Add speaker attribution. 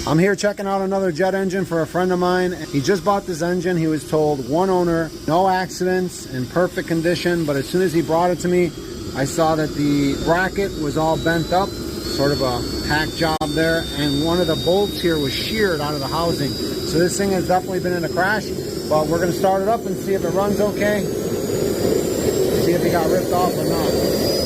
Speaker 1: I'm here checking out another jet engine for a friend of mine. He just bought this engine. He was told one owner, no accidents, in perfect condition. But as soon as he brought it to me, I saw that the bracket was all bent up, sort of a hack job there. And one of the bolts here was sheared out of the housing. So this thing has definitely been in a crash. But we're going to start it up and see if it runs okay. See if it got ripped off or not.